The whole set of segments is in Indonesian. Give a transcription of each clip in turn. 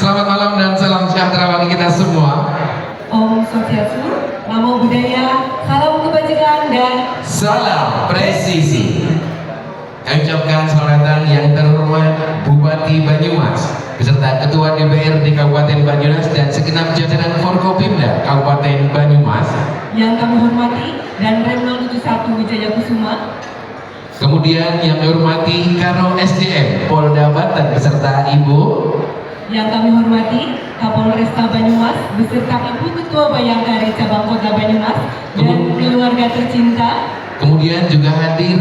Selamat malam dan salam sejahtera bagi kita semua. Om Swastiastu, Namo Buddhaya, salam kebajikan dan salam presisi. Kami ucapkan selamat datang yang terhormat Bupati Banyumas beserta Ketua DPRD Kabupaten Banyumas dan segenap jajaran Forkopimda Kabupaten Banyumas. Yang kami hormati dan Rem 071 Wijaya Kusuma. Kemudian yang kami hormati Karo SDM Polda Banten beserta Ibu. Yang kami hormati Kapolresta Banyumas beserta Ibu Ketua Bayangkari Cabang Kota Banyumas dan keluarga tercinta. Kemudian juga hadir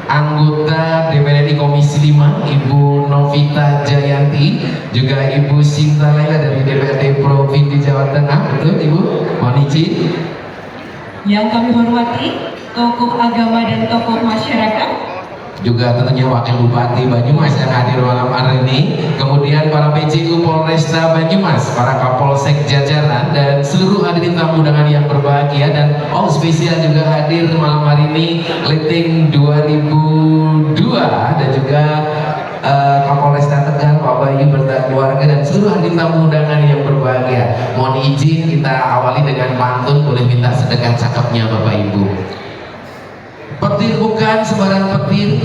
anggota DPR RI Komisi 5 Ibu Novita Jayanti, juga Ibu Sinta Laila dari DPRD Provinsi Jawa Tengah, betul Ibu? Mohon izin. Yang kami hormati tokoh agama dan tokoh masyarakat. Juga tentunya Wakil Bupati Banyumas yang hadir malam hari ini. Kemudian para PJU Polresta Banyumas, para Kapolsek jajaran dan seluruh hadirin tamu undangan yang berbahagia. Dan spesial juga hadir malam hari ini Leting 2002 dan juga Kapolresta Tegal Pak Bayu berta keluarga dan seluruh hadirin tamu undangan yang berbahagia. Mohon izin kita awali dengan pantun, boleh minta sedekah cakepnya Bapak Ibu. Petir bukan sembarang petir,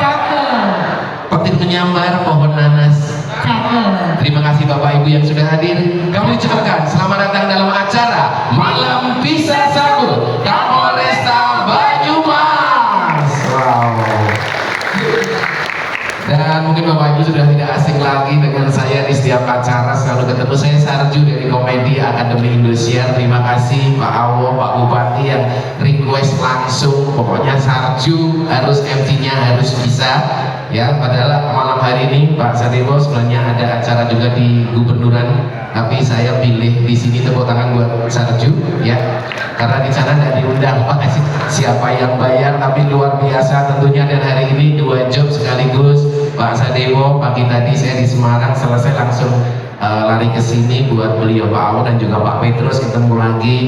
Cakep. petir menyambar pohon nanas. Cakep. Terima kasih Bapak Ibu yang sudah hadir. Kami ucapkan selamat datang dalam acara Malam Pisah Sakur Kapolresta Banyumas. Wow. Dan mungkin Bapak Ibu sudah tidak asing lagi dengan saya di setiap acara, selalu ketemu. Saya Sarju dari Komedi Akademi Indosiar. Terima kasih Pak Awo, Pak Bupati yang request langsung, pokoknya Sarju harus MC-nya harus bisa ya. Padahal malam hari ini Pak Sadewo sebenarnya ada acara juga di Gubernuran, tapi saya pilih di sini tepuk tangan buat Sarju ya, karena di sana tidak diundang Pak siapa yang bayar, tapi luar biasa tentunya. Dan hari ini 2 job sekaligus. Pak Sadewo pagi tadi saya di Semarang, selesai langsung lari ke sini buat beliau Pak Awo dan juga Pak Petrus ketemu lagi.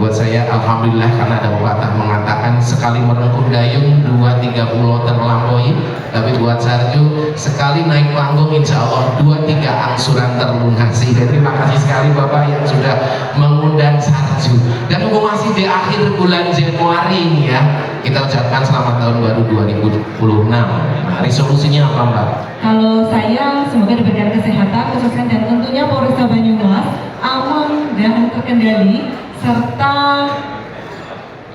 Buat saya alhamdulillah, karena ada pepatah mengatakan sekali merengkuh dayung 2-3 pulau terlampaui, tapi buat Sarju sekali naik panggung insya Allah 2-3 angsuran terlunasi. Dan terima kasih sekali Bapak yang sudah mengundang Sarju. Dan masih di akhir bulan Januari ini ya, kita ucapkan selamat tahun baru 2026. Nah, resolusinya apa Mbak? Kalau saya semoga diberikan kesehatan, kesuksesan dan tentunya Polresta Banyumas aman dan terkendali serta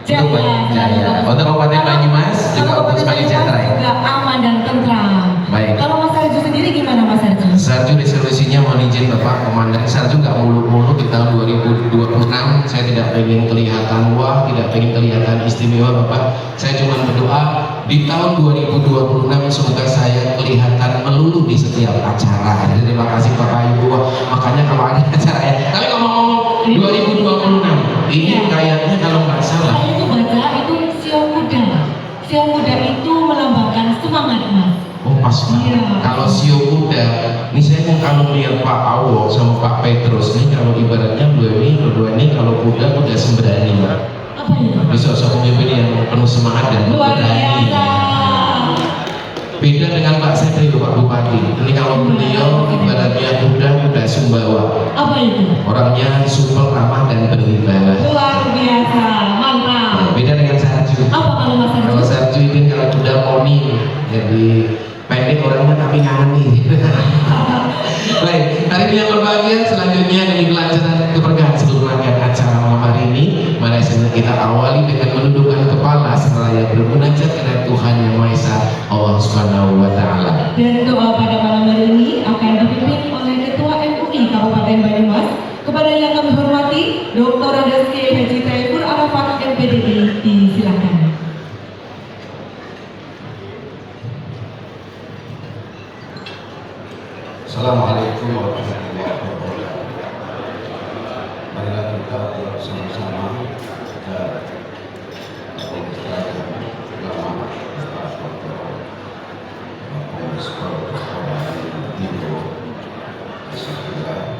jaya. Untuk Kabupaten Banyumas juga untuk sebagai sejahtera ya. Juga aman dan tentram. Baik. Kalau Mas Sarju sendiri gimana Mas Sarju? Sarju resolusinya mohon izin Bapak Komandan, Sarju nggak muluk-muluk di tahun 2026. Saya tidak ingin kelihatan wah, tidak ingin kelihatan istimewa Bapak. Saya cuma berdoa di tahun 2026 semoga saya kelihatan melulu di setiap acara. Jadi terima kasih Bapak Ibu. Makanya kalau ada acara ya. Tapi ngomong-ngomong 2026 ini kayaknya kalau nggak salah. Saya itu baca itu siom muda. Siom muda itu melambangkan semangat Mas. Oh pas Iya. Kalau sio muda, ini saya kalau lihat Pak Awo sama Pak Petrus ini, kalau ibaratnya berdua ini kalau muda sembrani. Apa itu? Bisa sosok pemimpin yang penuh semangat dan Luar berani. biasa. Beda dengan Pak Setri Pak Bupati. Ini kalau beliau ibaratnya muda Sumbawa. Apa itu? Orangnya supel, ramah dan berwibawa. Luar biasa, mantap. Beda dengan Sarju. Apa kalau Mas Sarju? Kalau Sarju ini kalau kuda poni, jadi pendek orangnya tapi ngani. Baik, hari ini yang berbahagia selanjutnya demi kelancaran keberkahan seluruh rangkaian acara malam hari ini, mari kita awali dengan menundukkan kepala seraya bermunajat kepada Tuhan Yang Maha Esa Allah Subhanahu wa Ta'ala. Dan doa pada malam hari ini akan dipimpin oleh Ketua MUI Kabupaten Banyumas kepada yang kami hormati Dr. Andes Kiai Haji Taifur Arafat MPDI. Disilakan. Assalamualaikum warahmatullahi wabarakatuh. Marilah kita bersama-sama kita ulama, para tokoh, Indo, segera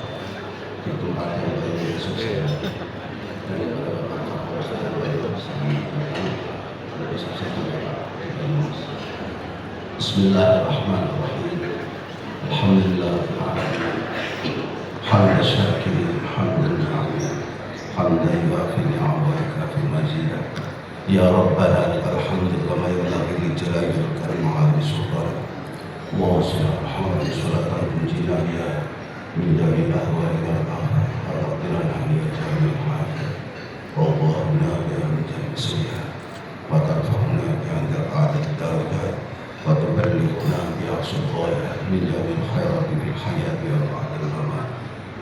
di tempat yang lebih sukses daripada Bapak Kapolres dan lebih sukses juga Pak. Bismillahirrahmanirrahim. Alhamdulillah. حمد الشاكرين حمدا جميلا حمدا يوافي نعمه ويكافئ مزيدا يا ربنا لك الحمد كما ينبغي لجلال الكريم وعظيم سلطانك واصل الحمد صلاة تنجينا بها من جميع الاهوال والافات وربنا نحن جميع الحاجات وارضنا بها من جميع السيئات وترفعنا بعند اعلى الدرجات وتبلغنا باقصى الغايه من جميع الخيرات في الحياه وبعد الممات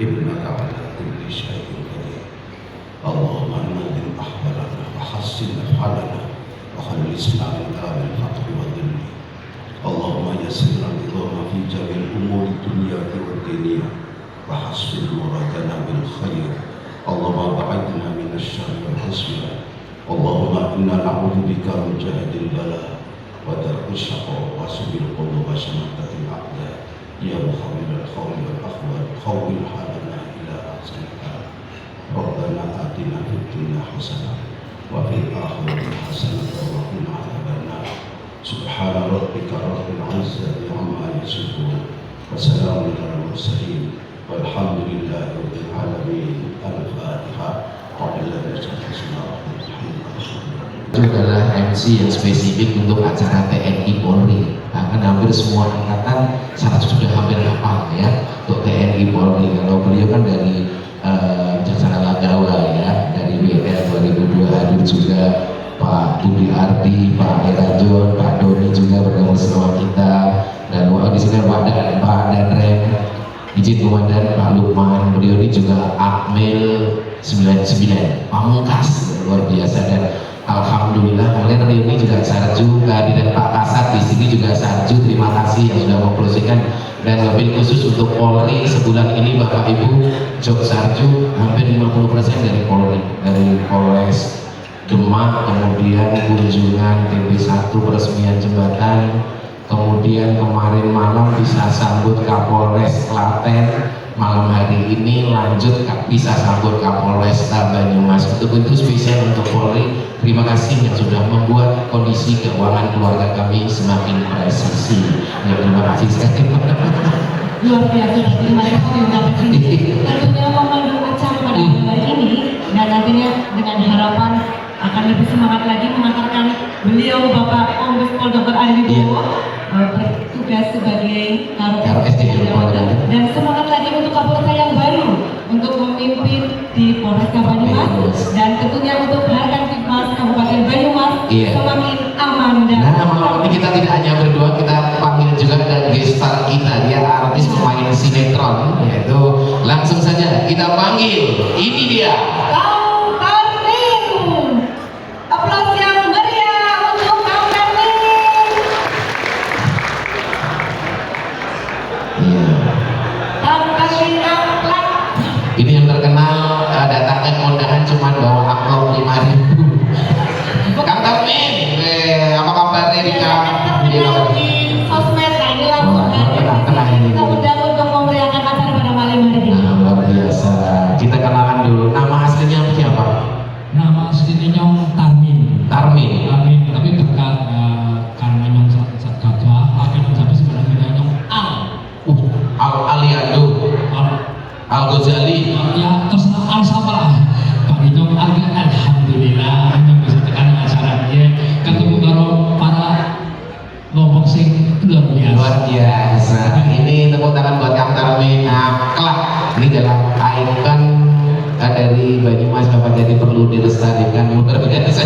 انك على كل شيء قدير. اللهم نظم احوالنا وحسن افعالنا وخلصنا من دار الفقر والذل. اللهم يسر النظام في جميع الامور الدنيا والدينيه وحسن مرادنا بالخير. اللهم بعدنا من الشر والحسن. اللهم انا نعوذ بك من جهد البلاء ودرك الشقاء وسوء القلوب وشماتة الاعداء. يا مخول الخول والاخوال خول حالنا الى احسن الحال. ربنا آتنا في الدنيا حسنة وفي الآخرة حسنة وقنا عذاب النار. سبحان ربك رب العزة عما يصفون وسلام على المرسلين والحمد لله رب العالمين. الفاتحة. Itu adalah MC yang spesifik untuk acara TNI Polri. Bahkan hampir semua angkatan sudah hampir hafal ya untuk TNI Polri. Kalau beliau kan dari Jaksana Lagawa ya, dari BNN 2002 hadir juga Pak Budi Ardi, Pak Erajon, Pak Doni juga bergabung bersama kita, dan di sini Pak Danrem, izin komandan Pak Lukman, beliau ini juga Akmil 99 Pamungkas, luar biasa. Dan alhamdulillah kalian hari ini juga Sarju, kehadiran Pak Kasat di sini juga Sarju, terima kasih yang sudah mempromosikan. Dan lebih khusus untuk Polri sebulan ini Bapak Ibu, job Sarju hampir 50% dari Polri, dari Polres Demak, kemudian kunjungan TB1 peresmian jembatan, kemudian kemarin malam bisa sambut Kapolres Klaten, malam hari ini lanjut bisa sambut Kapolres Banyumas. Untuk itu spesial untuk Polri, terima kasih yang sudah membuat kondisi keuangan keluarga kami semakin presisi. Ya, terima kasih sekali. Luar biasa, terima kasih untuk tentunya memandu acara pada hari ini, dan nantinya dengan harapan akan lebih semangat lagi mengantarkan beliau Bapak Kombes Pol Dr. Adi Wibowo bertugas sebagai RSD dan semangat lagi untuk Kapolres yang baru untuk memimpin di Polres Banyumas, dan tentunya untuk harkat Tipmas Kabupaten Banyumas semakin aman. Dan malam ini kita tidak hanya berdua, kita panggil juga ada gestar kita, dia artis pemain sinetron, yaitu langsung saja kita panggil, ini dia Kang Karmin. Aplaus yang meriah untuk Kang Karmin. Kang Karmin aplak. Ini yang terkenal datangkan kondangan cuma bawa amplop 5.000. Kang Karmin, apa kabarnya nih Kang? Di sosmed, nah ini langsung kita undang untuk memeriahkan acara pada malam hari ini. Luar biasa. Kita kenalan dulu. Nama aslinya siapa? Nama aslinya Nyong Tarmin. Tarmin. Tarmin, tapi berkat karena Nyong Satgatwa, akhirnya tapi sebenarnya Nyong Al Aliando, Al Ghazali. ya terserah Al sama lah. Bagi Nyong alhamdulillah Nyong bisa tekan acara ini ketemu karo para lombok sing luar biasa. Luar biasa. Ini tepuk tangan buat Kang Tarmin. Kelak ini adalah ikon dari Banyumas, Bapak, jadi perlu dilestarikan. Luar biasa.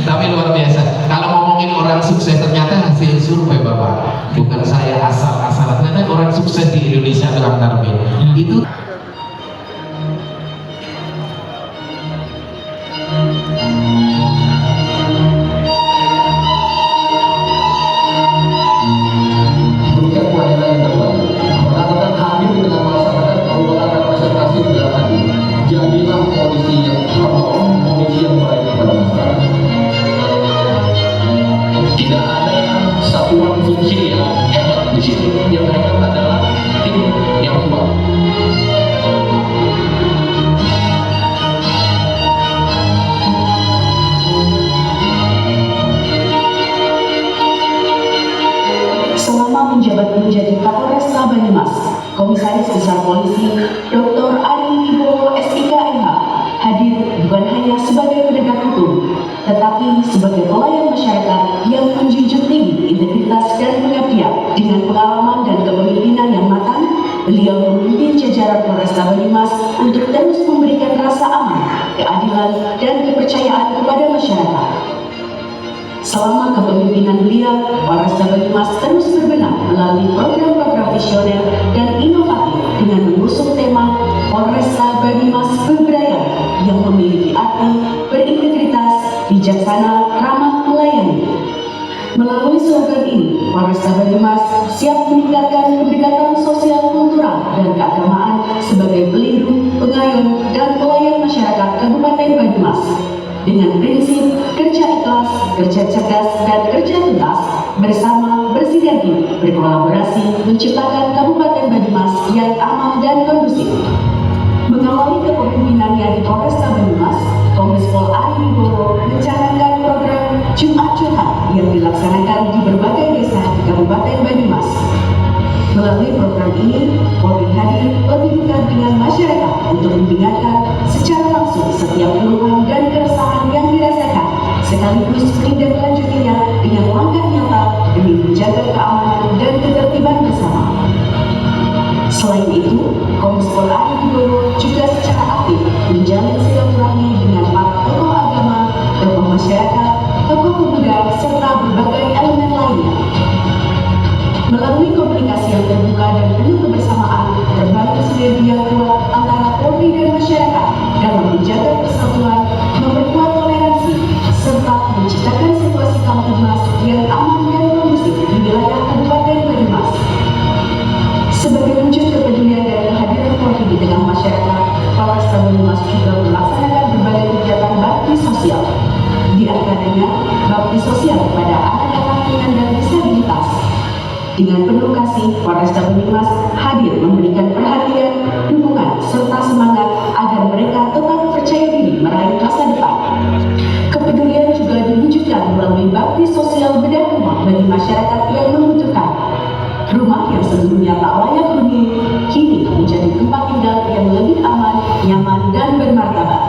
Tapi luar biasa. Kalau ngomongin orang sukses, ternyata hasil survei Bapak, bukan saya asal-asalan. Karena orang sukses di Indonesia Kang Tarmin itu berikan pelayanan yang terbaik. Rekan-rekan hadir di tengah masyarakat merupakan representasi negara tadi. Jadilah polisi yang humble, polisi yang baik kepada masyarakat. Tidak ada satuan fungsi yang hebat di sini. Yang hebat adalah tim yang kuat. Komisaris Besar Polisi Dr. Ari Wibowo SIK MH hadir bukan hanya sebagai penegak hukum, tetapi sebagai pelayan masyarakat yang menjunjung tinggi integritas dan pengabdian. Dengan pengalaman dan kepemimpinan yang matang, beliau memimpin jajaran Polresta Banyumas untuk terus memberikan rasa aman, keadilan, dan kepercayaan kepada masyarakat. Selama kepemimpinan beliau, Polresta Banyumas terus berbenah melalui program-program visioner dan inovatif dengan mengusung tema Polresta Banyumas Berberaya yang memiliki arti berintegritas, bijaksana, ramah melayani. Melalui slogan ini, Polresta Banyumas siap meningkatkan pendekatan sosial, kultural, dan keagamaan sebagai pelindung, pengayom, dan pelayan masyarakat Kabupaten Banyumas. Dengan prinsip kerja ikhlas, kerja cerdas, dan kerja tuntas, bersama bersinergi, berkolaborasi, menciptakan Kabupaten Banyumas yang aman dan kondusif. Mengawali kepemimpinannya di Polresta Banyumas, Kombes Pol Ari Wibowo mencanangkan program Jumat Curhat yang dilaksanakan di berbagai desa di Kabupaten Banyumas. Melalui program ini, Polri hadir lebih dekat dengan masyarakat untuk mendengarkan secara langsung setiap keluhan dan keresahan yang dirasakan, sekaligus menindaklanjutinya dengan langkah nyata demi menjaga keamanan dan ketertiban bersama. Selain itu, Kombes Pol Ari Wibowo juga secara aktif menjalin silaturahmi dengan para tokoh agama, tokoh masyarakat, tokoh pemuda, serta berbagai elemen lainnya. Melalui komunikasi yang terbuka dan penuh kebersamaan, terbangun sinergi yang kuat antara Polri dan masyarakat dalam menjaga persatuan, memperkuat toleransi, serta menciptakan situasi Kamtibmas yang aman dan kondusif di wilayah Kabupaten Banyumas. Sebagai wujud kepedulian dan kehadiran Polri di tengah masyarakat, Polresta Banyumas juga melaksanakan berbagai kegiatan bakti sosial. Di antaranya, bakti sosial kepada anak-anak penyandang disabilitas. Dengan penuh kasih, Polresta Banyumas hadir memberikan perhatian, dukungan, serta semangat agar mereka tetap percaya diri meraih masa depan. Kepedulian juga diwujudkan melalui bakti sosial bedah rumah bagi masyarakat yang membutuhkan. Rumah yang sebelumnya tak layak huni, kini menjadi tempat tinggal yang lebih aman, nyaman, dan bermartabat.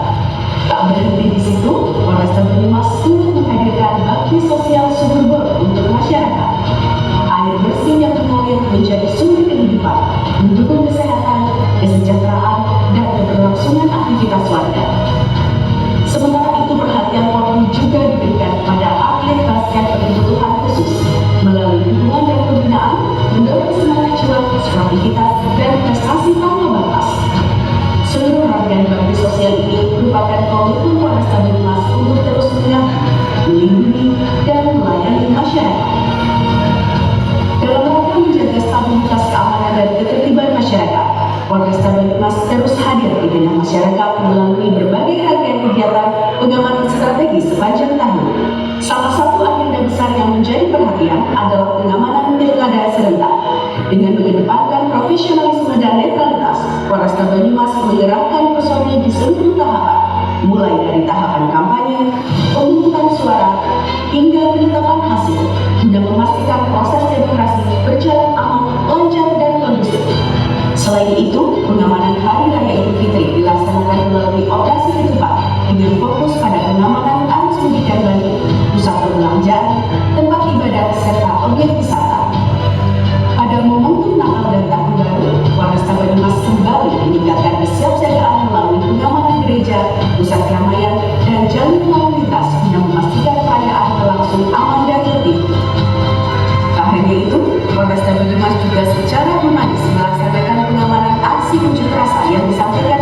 Tak berhenti di situ, Polresta Banyumas turut menghadirkan bakti sosial sumber bor untuk masyarakat. Air bersih yang mengalir menjadi sumber kehidupan, mendukung kesehatan, kesejahteraan, dan keberlangsungan aktivitas warga. Sementara itu, perhatian Polri juga diberikan pada atlet basket berkebutuhan khusus melalui dukungan dan pembinaan, mendorong semangat juang, sportivitas, dan prestasi tanpa batas. Seluruh rangkaian bakti sosial ini merupakan komitmen Polresta Banyumas untuk terus mengabdi, melindungi, dan melayani masyarakat. Dalam rangka menjaga stabilitas keamanan dan ketertiban masyarakat, Polresta Banyumas terus hadir di tengah masyarakat melalui berbagai rangkaian kegiatan pengamanan strategis sepanjang tahun. Salah satu agenda besar yang menjadi perhatian adalah pengamanan pilkada serentak. Dengan mengedepankan profesionalisme dan netralitas, Polresta Banyumas menggerakkan personil di seluruh tahapan, mulai dari tahapan kampanye, pemungutan suara, hingga penetapan hasil, guna memastikan proses demokrasi berjalan aman, lancar, dan kondusif. Selain itu, pengamanan Hari Raya Idul Fitri dilaksanakan melalui operasi ketupat dengan fokus pada pengamanan arus mudik dan balik, pusat perbelanjaan, tempat ibadah, serta objek wisata. Pada momentum Natal dan Tahun Baru, Polresta Banyumas kembali meningkatkan kesiapsiagaan melalui pengamanan gereja, pusat keramaian, dan jalur lalu lintas guna memastikan perayaan berlangsung aman dan tertib. Tak hanya itu, Polresta Banyumas juga secara humanis melaksanakan pengamanan aksi unjuk rasa yang disampaikan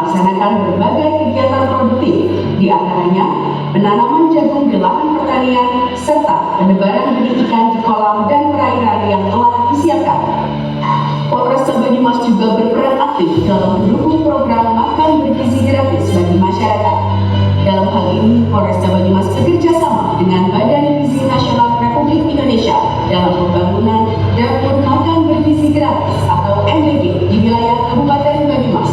melaksanakan berbagai kegiatan produktif, di antaranya penanaman jagung di lahan pertanian, serta penebaran benih ikan di kolam dan perairan yang telah disiapkan. Polresta Banyumas juga berperan aktif dalam mendukung program makan bergizi gratis bagi masyarakat. Dalam hal ini, Polresta Banyumas bekerja sama dengan Badan Gizi Nasional Republik Indonesia dalam pembangunan dapur makan bergizi gratis atau MBG di wilayah Kabupaten Banyumas.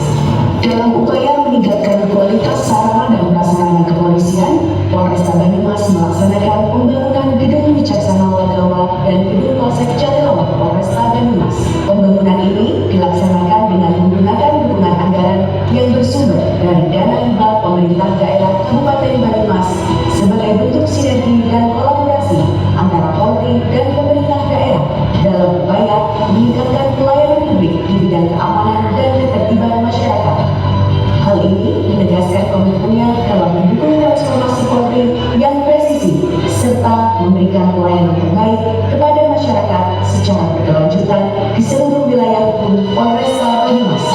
Dalam upaya meningkatkan kualitas sarana dan prasarana kepolisian, Polresta Banyumas melaksanakan pembangunan gedung Wicaksana Wagawa dan gedung Polsek Jatinangor Polresta Banyumas. Pembangunan ini dilaksanakan dengan menggunakan dukungan anggaran yang bersumber dari dana hibah pemerintah daerah Kabupaten Banyumas sebagai bentuk sinergi dan kolaborasi antara Polri dan pemerintah daerah dalam upaya meningkatkan pelayanan publik di bidang keamanan dan ketertiban masyarakat. Hal ini menegaskan komitmennya dalam mendukung transformasi Polri yang presisi serta memberikan pelayanan terbaik kepada masyarakat secara berkelanjutan di seluruh wilayah hukum Polresta Banyumas.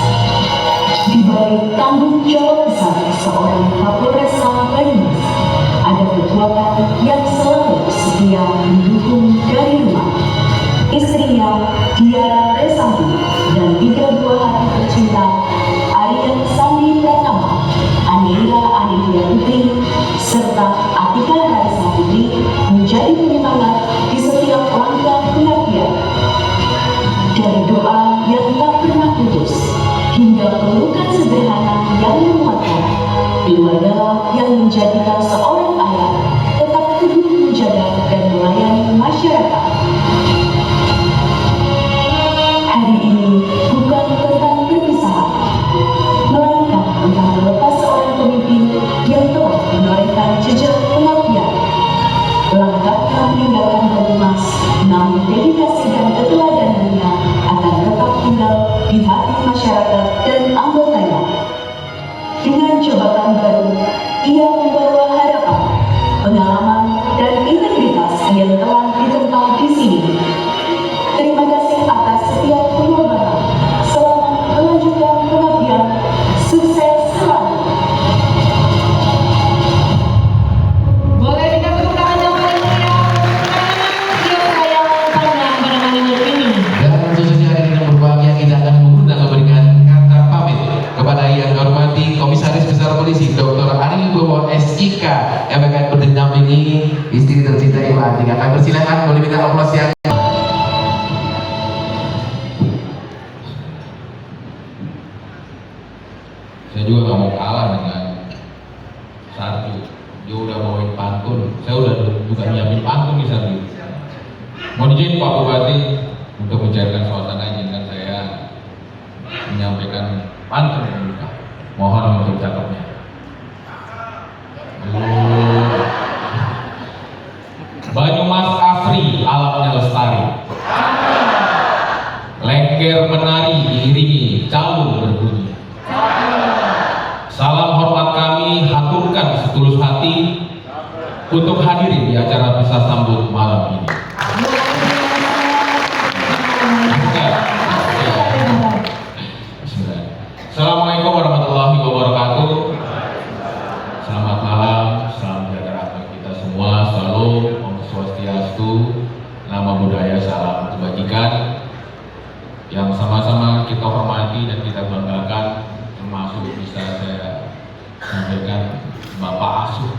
Di balik tanggung jawab besar seorang Kapolresta Banyumas, ada perjuangan yang selalu setia mendukung dari rumah. Istrinya, Diara Resanti, dan 3 buah hati tercinta, Aryan Sandi Pratama, Anila Anindya Putri, serta Atika Raisa Putri menjadi penyemangat di setiap langkah pengabdian. Dari doa yang tak pernah putus, hingga pelukan sederhana yang menguatkan, keluarga yang menjadikan seorang ayah tetap teguh menjaga dan melayani masyarakat. Hari ini bukan tentang perpisahan, melainkan tentang melepas seorang pemimpin yang telah menorehkan jejak pengabdian. Langkahnya meninggalkan Banyumas, namun dedikasi dan keteladanannya akan tetap tinggal di hati masyarakat dan anggotanya. Dengan jabatan baru, ia membawa harapan, pengalaman, dan integritas yang telah ditempa di sini. Terima kasih atas setiap pengorbanan. Selamat melanjutkan pengabdian. Sukses selalu. Boleh kita tepuk tangan yang paling meriah. Siapa yang pandang pada malam ini? Dan khususnya hari ini yang berbahagia kita akan mengundang memberikan kata pamit kepada yang hormati Komisaris Besar Polisi Dr. Ari Wibowo SIK yang akan mendampingi istri tercinta Ibu Atika. Kami persilakan, boleh minta aplaus yang saya juga nggak mau kalah dengan Sarju. Dia udah bawain pantun, saya udah juga nyiapin pantun nih Sarju. Mohon izin Pak Bupati untuk mencairkan suasana, izinkan saya menyampaikan pantun pembuka. Mohon untuk catatnya. Banyumas asri, alamnya lestari. Lengger menari diiringi calung berbunyi. Salam hormat kami haturkan setulus hati untuk hadirin di acara besar sambut malam ini. Assalamualaikum warahmatullahi wabarakatuh. Selamat malam, salam sejahtera bagi kita semua. Shalom, Om Swastiastu, nama budaya, salam kebajikan yang sama-sama kita hormati dan kita banggakan, termasuk bisa saya sampaikan Bapak Asuh,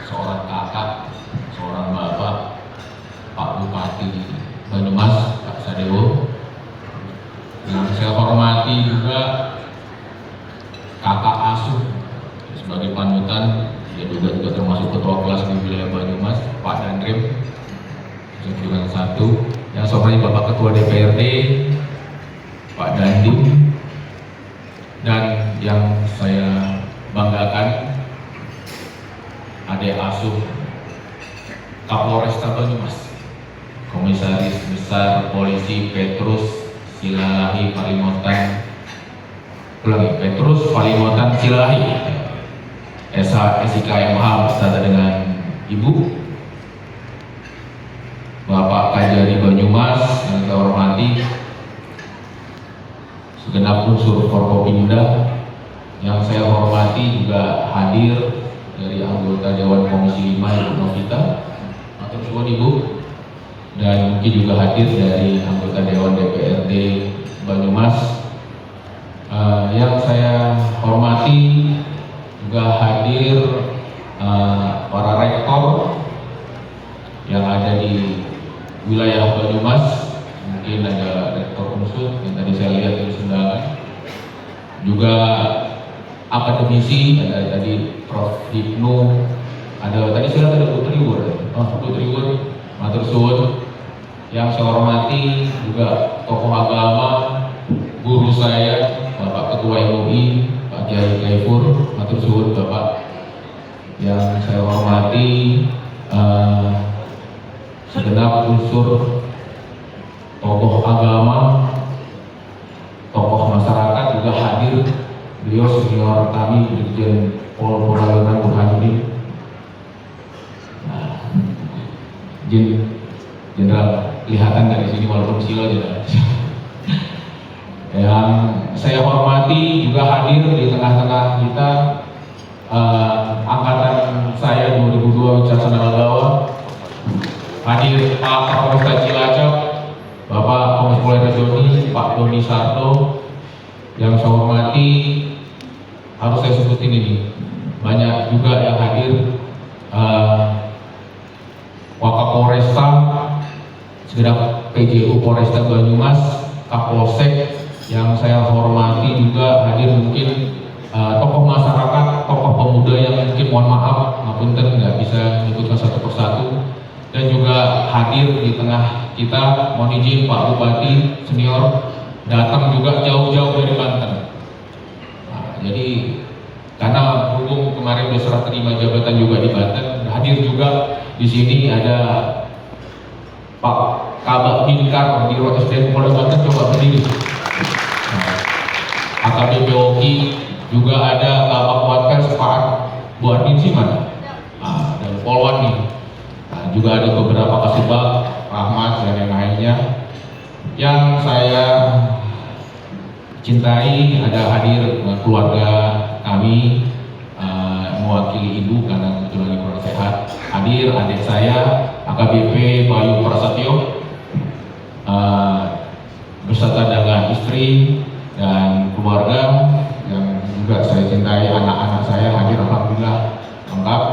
seorang kakak, seorang bapak, Pak Bupati Banyumas, Pak Sadewo. Yang saya hormati juga kakak asuh sebagai panutan, dia juga termasuk ketua kelas di wilayah Banyumas, Pak Dandrim, juga satu. Yang saya hormati Bapak Ketua DPRD, Pak Dandim, dan yang saya banggakan adik asuh Kapolresta Banyumas, Komisaris Besar Polisi Petrus Silalahi Palimotan, Petrus Palimotan Silalahi, SIKMH beserta dengan Ibu, Bapak Kajari Banyumas yang saya hormati, segenap unsur Forkopimda yang saya hormati juga hadir dari anggota Dewan Komisi 5 Ibu Novita, matur suwun Ibu, dan mungkin juga hadir dari anggota Dewan DPRD Banyumas. Yang saya hormati juga hadir para rektor yang ada di wilayah Banyumas, mungkin ada rektor Unsur yang tadi saya lihat di undangan, juga akademisi, ada tadi Prof. Hipnu, ada tadi saya ada Putri Wur, Putri Wur, matur suwun. Yang saya hormati juga tokoh agama, guru saya, Bapak Ketua MUI, Pak Kiai Kaifur, matur suwun Bapak. Yang saya hormati segenap unsur tokoh agama, tokoh masyarakat juga hadir. Beliau senior kami, Brigjen Pol Purnawirawan Burhanuddin, Jenderal kelihatan dari sini walaupun silo aja. Yang saya hormati juga hadir di tengah-tengah kita angkatan saya 2002 Wicaksana Lagawa, hadir Pak Kapolres Cilacap, Bapak Kombes Pol Joni, Pak Doni Sarto. Yang saya hormati, harus saya sebutin ini, banyak juga yang hadir, Wakapolresta, segenap PJU Polresta Banyumas, Kapolsek. Yang saya hormati juga hadir mungkin tokoh masyarakat, tokoh pemuda yang mungkin mohon maaf, ngapunten nggak bisa menyebutkan satu persatu, dan juga hadir di tengah kita, mohon izin Pak Bupati senior datang juga jauh-jauh dari Banten. Jadi karena berhubung kemarin sudah serah terima jabatan juga di Banten, hadir juga di sini ada Pak Kabak Binkar di SDM Polda Banten, coba berdiri. AKBP Oki juga ada Kabak Watkes Pak Bu Adin sih mana? Dan Polwan nih. Juga ada beberapa Kasubag, Rahmat dan yang lainnya. Yang saya cintai ada hadir keluarga kami, mewakili ibu karena kebetulan kurang sehat. Hadir adik saya AKBP Bayu Prasetyo beserta dengan istri dan keluarga yang juga saya cintai, anak-anak saya hadir alhamdulillah lengkap.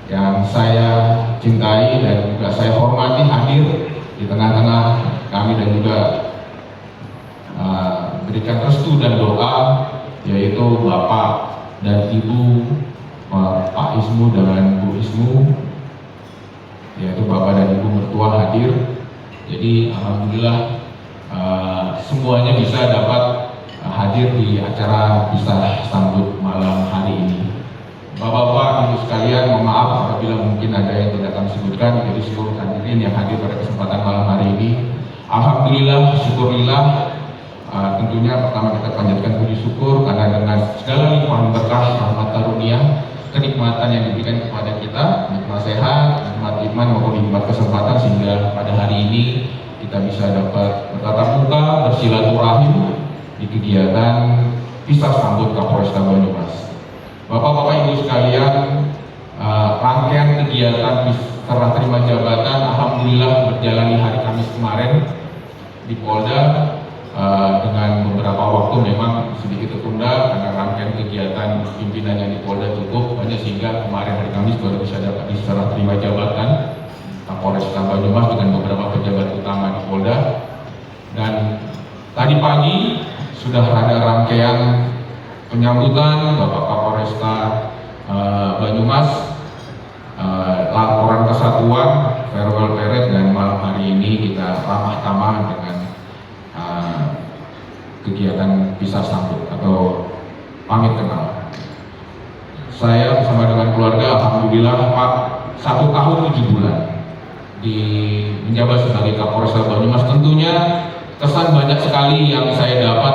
Yang saya cintai dan juga saya hormati hadir di tengah-tengah kami dan juga berikan restu dan doa, yaitu Bapak dan Ibu Pak Ismu dengan Bu Ismu, yaitu Bapak dan Ibu mertua hadir. Jadi alhamdulillah semuanya bisa dapat hadir di acara bisa sambut malam hari ini. Bapak-bapak, ibu sekalian, mohon maaf apabila mungkin ada yang tidak kami sebutkan. Jadi seluruh hadirin yang hadir pada kesempatan malam hari ini, alhamdulillah, syukurillah. Tentunya pertama kita panjatkan puji syukur karena dengan segala limpahan berkah, rahmat karunia, kenikmatan yang diberikan kepada kita, nikmat sehat, nikmat iman maupun nikmat kesempatan, sehingga pada hari ini kita bisa dapat bertatap muka, bersilaturahim di kegiatan Pisah Sambut Kapolresta Banyumas. Bapak-bapak ibu sekalian, rangkaian kegiatan serah terima jabatan alhamdulillah berjalan di hari Kamis kemarin di Polda, dengan beberapa waktu memang sedikit tertunda karena rangkaian kegiatan pimpinannya di Polda cukup banyak, sehingga kemarin hari Kamis baru bisa dapat diserah terima jabatan Kapolresta Banyumas dengan beberapa pejabat utama di Polda. Dan tadi pagi sudah ada rangkaian penyambutan Bapak Kapolresta Banyumas, laporan kesatuan, farewell parade, dan malam hari ini kita ramah tamah dengan kegiatan pisah sambut atau pamit kenal. Saya bersama dengan keluarga alhamdulillah Pak 1 tahun 7 bulan di menjabat sebagai Kapolresta Banyumas. Tentunya kesan banyak sekali yang saya dapat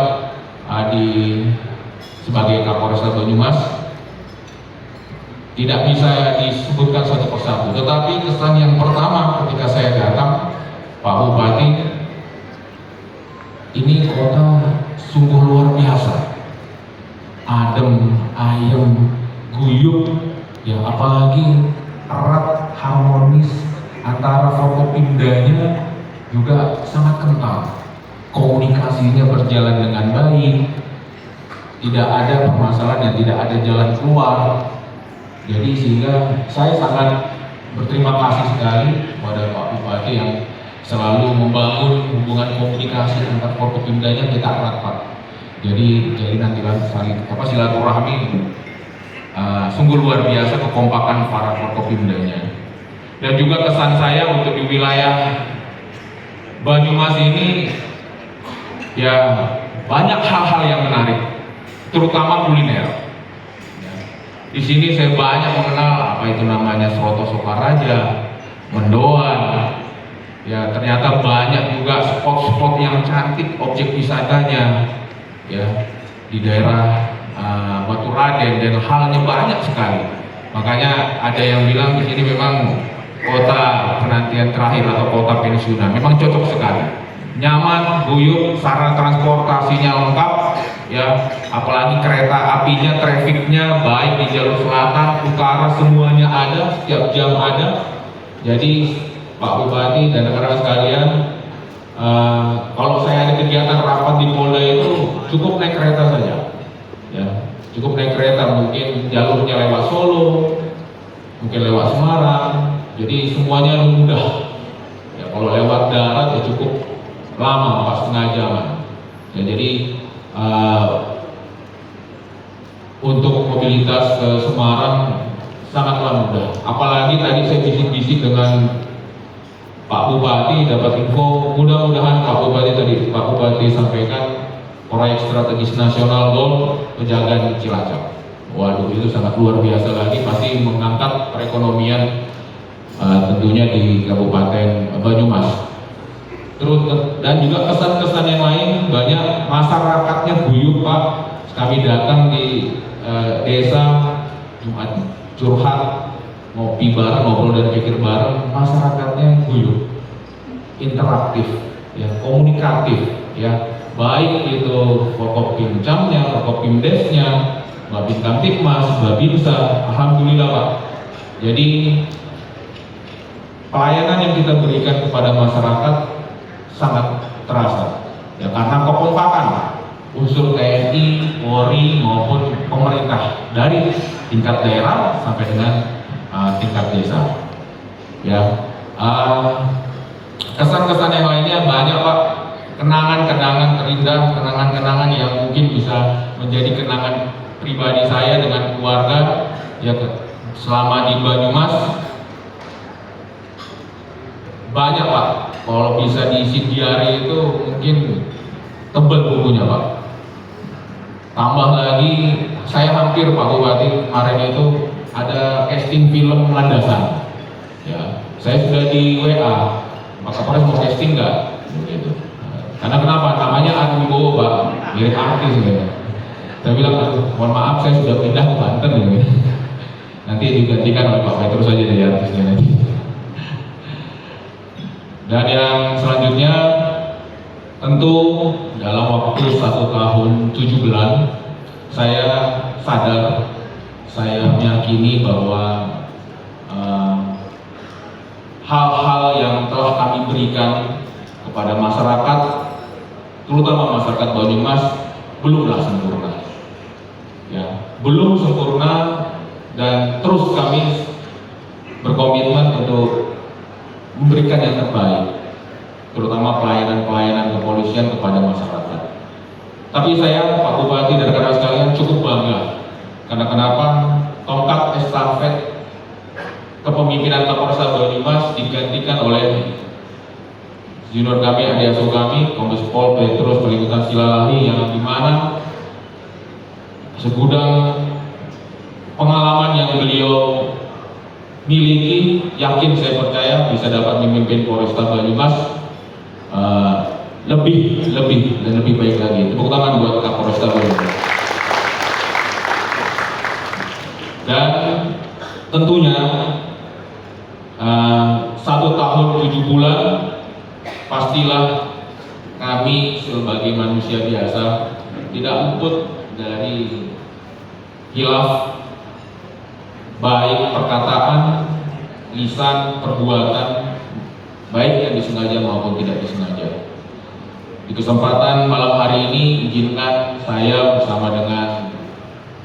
sebagai Kapolresta Banyumas, tidak bisa disebutkan satu persatu, tetapi kesan yang pertama ketika saya datang, Pak Bupati, ini kota sungguh luar biasa. adem, ayem, guyup, ya apalagi erat harmonis antara Forkopimdanya juga sangat kental. Komunikasinya berjalan dengan baik, tidak ada permasalahan dan tidak ada jalan keluar. Jadi sehingga saya sangat berterima kasih sekali kepada Pak Bupati yang selalu membangun hubungan komunikasi antar Forkopimdanya kita erat. Jadi nanti silaturahmi sungguh luar biasa kekompakan para Forkopimdanya. Dan juga kesan saya untuk di wilayah Banyumas ini ya banyak hal-hal yang menarik, terutama kuliner. Di sini saya banyak mengenal apa itu namanya Soto Sokaraja, mendoan. Ya ternyata banyak juga spot-spot yang cantik, objek wisatanya ya di daerah Batu Raden, dan halnya banyak sekali. Makanya ada yang bilang di sini memang kota penantian terakhir atau kota pensiunan. Memang cocok sekali, nyaman, guyup, sarana transportasinya lengkap ya, apalagi kereta apinya, trafiknya baik di jalur selatan, utara, semuanya ada, setiap jam ada. Jadi Pak Bupati dan rekan-rekan sekalian, kalau saya ada kegiatan rapat di Polda itu cukup naik kereta saja, ya cukup naik kereta, mungkin jalurnya lewat Solo, mungkin lewat Semarang, jadi semuanya mudah. Ya kalau lewat darat ya cukup lama, 4,5 jam. Ya, jadi untuk mobilitas ke Semarang sangatlah mudah. Apalagi tadi saya bisik-bisik dengan Pak Bupati, dapat info, mudah-mudahan Pak Bupati sampaikan proyek strategis nasional DOL Pejagaan Cilacap. Waduh, itu sangat luar biasa lagi, pasti mengangkat perekonomian tentunya di Kabupaten Banyumas. Terus dan juga kesan-kesan yang lain, banyak masyarakatnya guyup Pak. Kami datang di desa Jumat curhat, ngopi bareng, ngobrol dan pikir bareng, masyarakatnya guyup, interaktif, ya komunikatif, ya baik itu Forkopimcamnya, Forkopimdesnya, Babin Kamtipmas, Babinsa, alhamdulillah Pak. Jadi pelayanan yang kita berikan kepada masyarakat sangat terasa, ya karena kekompakan unsur TNI, Polri maupun pemerintah dari tingkat daerah sampai dengan tingkat desa. Ya, kesan-kesan yang lainnya banyak Pak, kenangan-kenangan terindah, kenangan-kenangan yang mungkin bisa menjadi kenangan pribadi saya dengan keluarga. Ya, selama di Banyumas banyak Pak, kalau bisa diisi diary itu mungkin tebal bukunya Pak. Tambah lagi, saya hampir Pak Bupati kemarin itu ada casting film Landasan. Ya, saya sudah di WA, Pak Kapolres mau casting nggak? Begitu. Karena kenapa? Namanya Agung Bowo Pak, mirip artis gitu. Saya bilang, mohon maaf saya sudah pindah ke Banten gitu. Nanti digantikan oleh Pak Petrus saja dari artisnya nanti. Dan yang selanjutnya, tentu dalam waktu 1 tahun 7 bulan, saya sadar, saya meyakini bahwa hal-hal yang telah kami berikan kepada masyarakat, terutama masyarakat Banyumas, belumlah sempurna. Ya, belum sempurna, dan terus kami berkomitmen untuk memberikan yang terbaik, terutama pelayanan-pelayanan kepolisian kepada masyarakat. Tapi saya, Pak Bupati dan rekan-rekan sekalian, cukup bangga. Karena kenapa? Tongkat estafet kepemimpinan Kapolresta Banyumas digantikan oleh junior kami, adik asuh kami, Kombes Pol Petrus Peliputan Silalahi, yang dimana segudang pengalaman yang beliau miliki, yakin saya percaya bisa dapat memimpin Polresta Banyumas lebih dan lebih baik lagi. Tepuk tangan buat Kapolresta Banyumas. Dan tentunya 1 tahun 7 bulan pastilah kami sebagai manusia biasa tidak luput dari hilaf, baik perkataan, lisan, perbuatan, baik yang disengaja maupun tidak disengaja. Di kesempatan malam hari ini, izinkan saya bersama dengan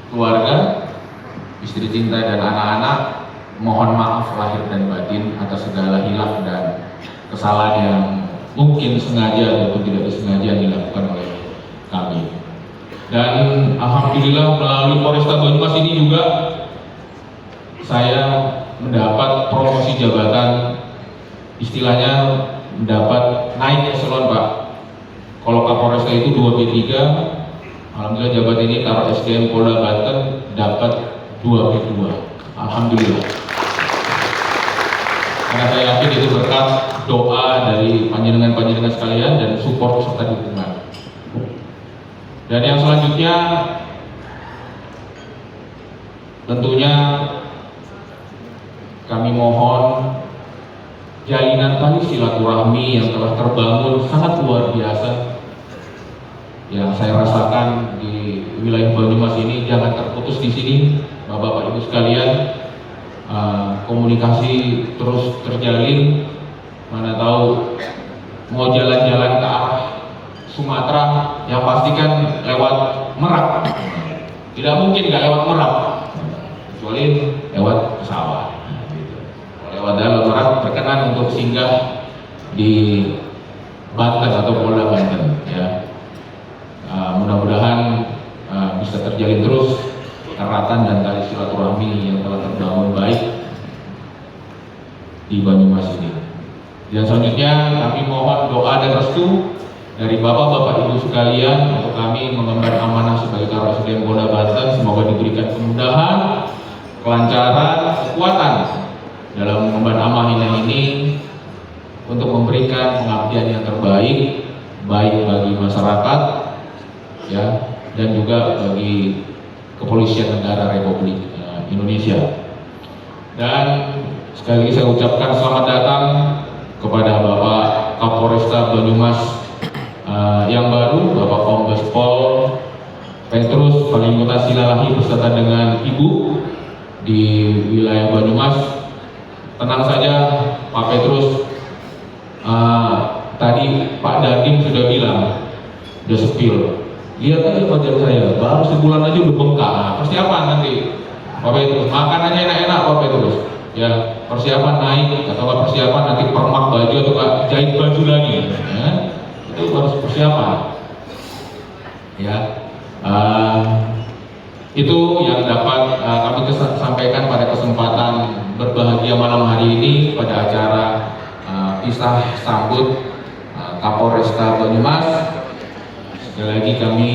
keluarga, istri cinta dan anak-anak mohon maaf lahir dan batin atas segala hilaf dan kesalahan yang mungkin sengaja ataupun tidak disengaja dilakukan oleh kami. Dan alhamdulillah melalui Polresta Banyumas ini juga saya mendapat promosi jabatan, istilahnya mendapat naik eselon, Pak. Kalau Kapolresta itu 2B3, alhamdulillah jabatan ini Karo SDM Polda Banten dapat 2B2. Alhamdulillah. Karena saya yakin itu berkat doa dari panjenengan-panjenengan sekalian dan support serta dukungan. Dan yang selanjutnya tentunya kami mohon jalinan tali silaturahmi yang telah terbangun sangat luar biasa yang saya rasakan di wilayah Banyumas ini jangan terputus di sini, Bapak Ibu sekalian. Komunikasi terus terjalin, mana tahu mau jalan-jalan ke arah Sumatera yang pasti kan lewat Merak, tidak mungkin nggak lewat Merak kecuali lewat pesawat. Lewat dalam Merak berkenan untuk singgah di Banten atau Polda Banten ya. Mudah-mudahan bisa terjalin terus ekaratan dan tali silaturahmi yang telah terbangun baik di Banyumas ini. Dan selanjutnya kami mohon doa dan restu dari Bapak-Bapak Ibu sekalian untuk kami mengemban amanah sebagai Karo SDM Polda Banten. Semoga diberikan kemudahan, kelancaran, kekuatan dalam mengemban amanah ini untuk memberikan pengabdian yang terbaik baik bagi masyarakat ya dan juga bagi Kepolisian Negara Republik Indonesia. Dan sekali lagi saya ucapkan selamat datang kepada Bapak Kapolresta Banyumas yang baru, Bapak Kombes Pol Petrus Palimota Silalahi beserta dengan Ibu di wilayah Banyumas. Tenang saja Pak Petrus, tadi Pak Dandim sudah bilang, udah sepil. Lihat aja wajah saya, baru sebulan aja udah bengkak. Nah, persiapan nanti Pak Petrus, makan aja enak-enak Pak Petrus. Ya, persiapan naik atau persiapan nanti permak baju atau jahit baju lagi. Ya. Itu harus persiapan. Ya, itu yang dapat kami sampaikan pada kesempatan berbahagia malam hari ini pada acara pisah sambut Kapolresta Banyumas. Sekali lagi kami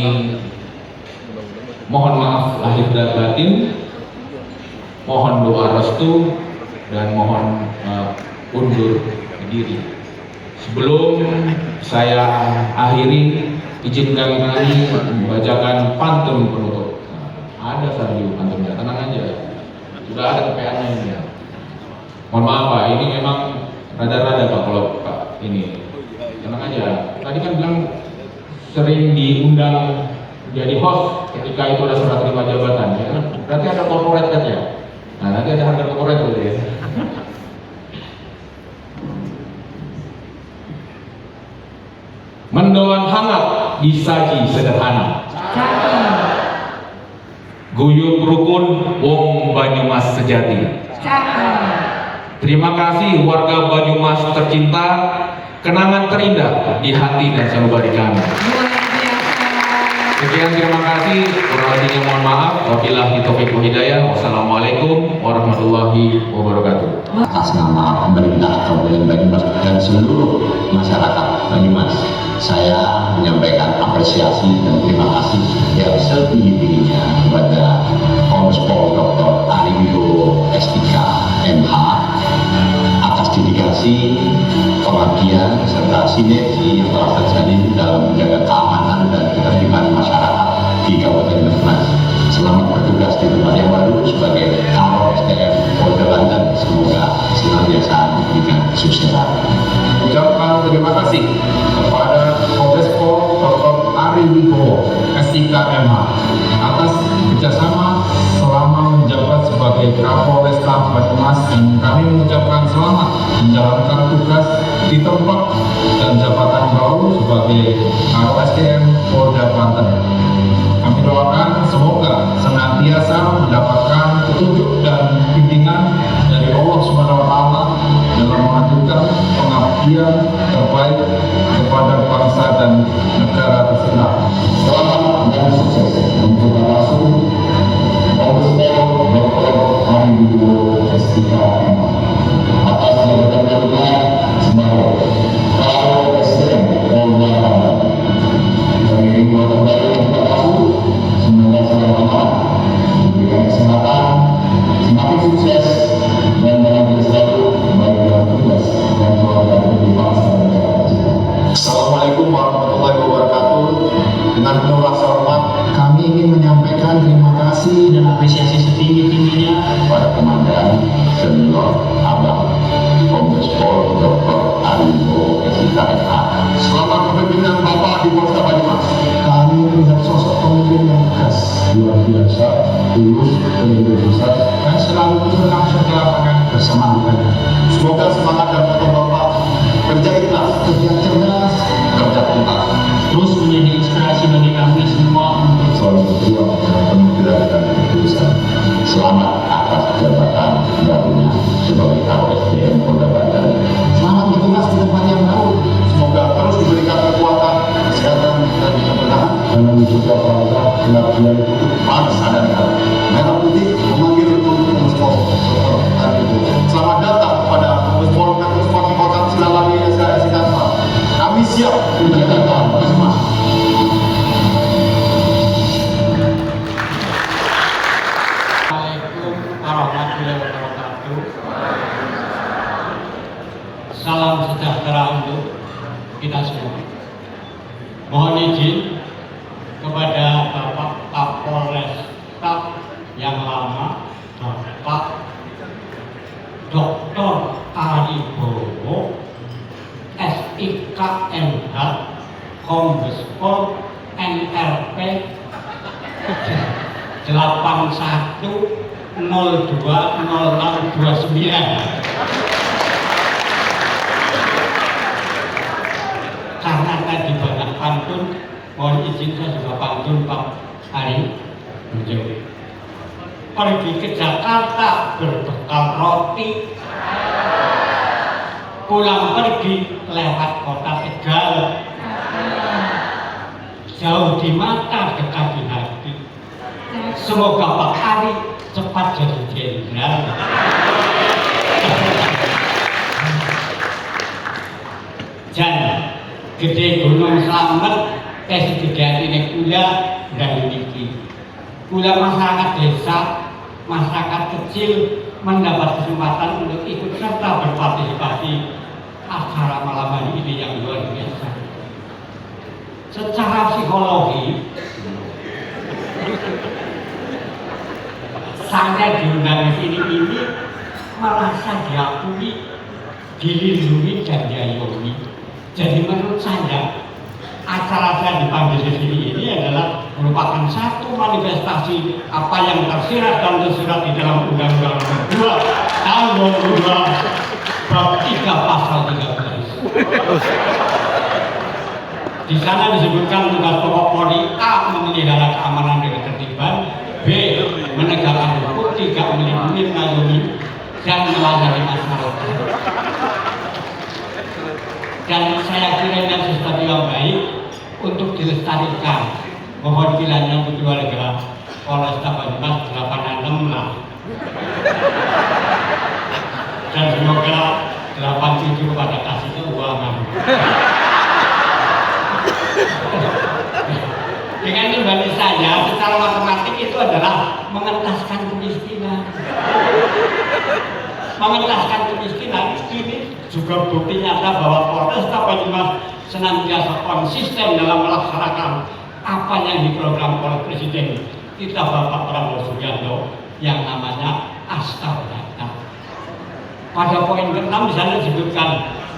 mohon maaf lahir dan batin, mohon doa restu dan mohon undur diri. Sebelum saya akhiri, izinkan kami membacakan pantun penutup. Ada Sarju pantunnya, tenang aja. Sudah ada PPA-nya ini. Mohon maaf Pak, ini memang rada-rada Pak kalau Pak ini. Tenang aja. Tadi kan bilang sering diundang jadi host ketika itu ada serah terima jabatan ya. Berarti ada corporate kan ya? Nah nanti ada harga corporate berarti ya. Mendoan hangat disaji sederhana, guyub rukun wong Banyumas sejati. Terima kasih warga Banyumas tercinta, kenangan terindah di hati dan sanubari kami. Sekian, terima kasih. Kurang lebihnya mohon maaf. Wabillahi taufiq wal hidayah. Wassalamualaikum warahmatullahi wabarakatuh. Atas nama pemerintah Kabupaten Banyumas dan seluruh masyarakat Banyumas, saya menyampaikan apresiasi dan terima kasih yang setinggi-tingginya kepada Kombes Pol Dr. Ari Wibowo S3 MH atas dedikasi, pengabdian serta sinergi yang telah terjadi dalam menjaga keamanan dan ketertiban masyarakat di Kabupaten Banyumas. Selamat bertugas di tempat yang baru sebagai Karo SDM Polda Banten. Semoga senantiasa diberikan kesuksesan. Ucapkan terima kasih kepada Kombes Pol Dr. Ari Wibowo S3 MH atas kerjasama sebagai Kapolresta Banyumas, dan kami mengucapkan selamat menjalankan tugas di tempat dan jabatan baru sebagai KOSDM Polda Banten. Kami doakan semoga senantiasa mendapatkan petunjuk dan bimbingan dari Allah Subhanahu wa Ta'ala dalam melanjutkan pengabdian terbaik kepada bangsa dan negara tercinta. Selamat dan sukses untuk langsung Kombes Pol Dr. Aribo S.I.K. atas jabatan barunya sebagai KOSDM Polda Banten. Kami ingin terbaik untuk langsung semoga selamat, diberikan kesehatan, semakin sukses dan bahagia selalu baik dalam tugas dan keluarga di bangsa dan negara tercinta. Assalamualaikum warahmatullahi wabarakatuh. Dengan penuh rasa hormat, kami ingin menyampaikan terima kasih dan apresiasi setinggi-tingginya Kepada Komandan Senior Abang Kombes Pol Dr. Aribo S.I.K. selama kepemimpinan Bapak di Polresta Banyumas. Kami melihat sosok pemimpin yang tegas, luar biasa, tulus, berintegritas, dan selalu turun langsung ke lapangan bersama anggota. Semoga semangat dan moto Bapak kerja ikhlas, kerja cerdas, kerja tuntas, terus menjadi inspirasi bagi kami semua untuk selalu berjuang dengan penuh gerakan dan ketulusan. Selamat atas jabatan barunya sebagai KOSDM Polda Banten. selamat bertugas di tempat yang baru. Semoga terus diberikan kekuatan, kesehatan, dan keberkahan. Dan mewujudkan bangsa pengabdian bangsa dan negara. Merah Putih memanggil untuk Kombes Pol Dr. Aribo. Selamat datang kepada Kombes Pol Kabupaten Silalami SKSI. Kami siap menjaga Banyumas. Assalamualaikum warahmatullahi wabarakatuh. Salam sejahtera untuk kita semua. Mohon izin kepada Bapak Kapolresta yang lama, Bapak Dr. Aribo S.I.K. M.H. Kombes Pol NRP 81020629. Karena tadi banyak pantun, mohon izin saya juga pantun Pak Ari Bujo. Pergi ke Jakarta berbekal roti, pulang pergi lewat kota Tegal, jauh di mata dekat di hati. Semoga Pak Ari cepat jadi jenderal. Jan gede gunung Slamet tes digati nek kula dan niki. Kula masyarakat desa, masyarakat kecil mendapat kesempatan untuk ikut serta berpartisipasi acara malam hari ini yang luar biasa. Secara psikologi, saya diundang di sini ini merasa diakui, dilindungi dan diayomi. Jadi menurut saya acara saya dipanggil di sini ini adalah merupakan satu manifestasi apa yang tersirat dan tersurat di dalam Undang-Undang Nomor 2 Tahun 2002 Bab 3 Pasal 13. Di sana disebutkan tugas pokok Polri: A. Memelihara keamanan dan ketertiban, B. Menegakkan hukum, 3. Melindungi, mengayomi, dan melayani masyarakat. Dan saya kira ini sesuatu yang baik untuk dilestarikan. Mohon kiranya untuk keluarga Polresta Banyumas 86 lah. Dan semoga 87 pada kasih keuangan. Dengan kembali saya secara matematik itu adalah mengentaskan kemiskinan. Mengentaskan kemiskinan ini juga bukti nyata bahwa Polresta Banyumas senantiasa konsisten dalam melaksanakan apa yang diprogram oleh Presiden kita Bapak Prabowo Subianto yang namanya Askar Data. Pada poin ke-6 di sana disebutkan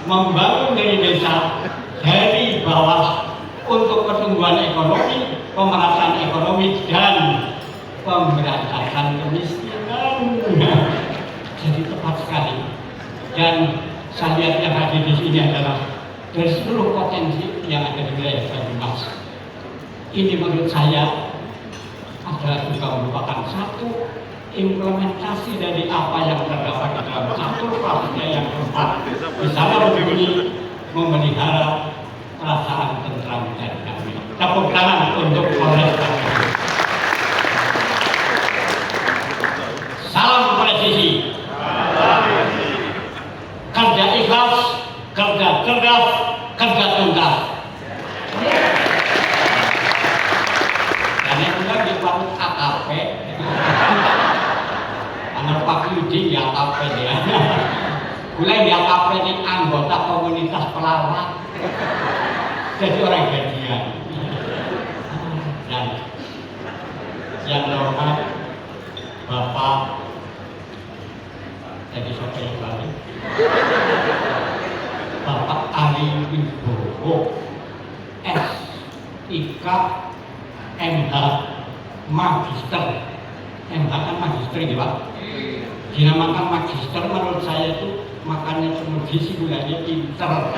membangun dari desa dari bawah untuk pertumbuhan ekonomi, pemerataan ekonomi, dan pemberantasan kemiskinan. sekali. Dan saya lihat yang hadir di sini adalah dari seluruh potensi yang ada di wilayah Banyumas. Ini menurut saya adalah juga merupakan satu implementasi dari apa yang terdapat di dalam satu Pramudia yang keempat. Di sana berbunyi memelihara perasaan tentram dan damai. Tepuk tangan untuk Polres Banyumas. Salam presisi. Kerja ikhlas, kerja cerdas, kerja tuntas. Dan yang juga di Parut AKP, anak Pak Yudi di AKP dia. Mulai di AKP ini anggota komunitas pelawak. Jadi orang gajian. Dan yang terhormat Bapak jadi siapa yang balik? Bapak Ari Wibowo S.I.K. MH Magister. MH kan magister ya Pak? Dinamakan magister menurut saya itu makannya penuh gizi, gulanya pinter.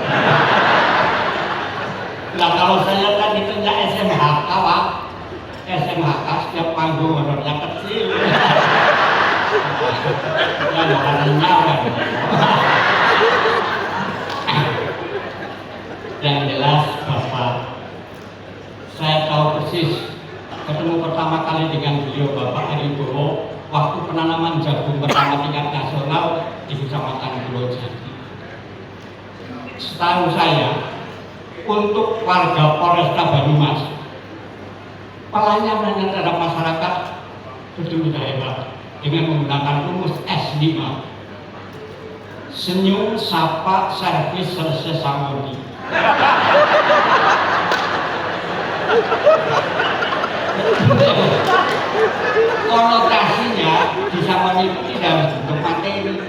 Nah kalau saya kan ditanya SMHK Pak, SMHK setiap panggung honornya kecil. Ya makanan nyawa. Yang jelas Bapak, saya tahu persis ketemu pertama kali dengan beliau Bapak Ari Wibowo waktu penanaman jagung pertama tingkat nasional di Kecamatan Pulau Jati. Setahu saya, untuk warga Polresta Banyumas, pelayanannya terhadap masyarakat betul-betul hebat dengan menggunakan rumus S5. Senyum, sapa, servis, selesai, samudi. Konotasinya bisa mengikuti dalam bentuk materi.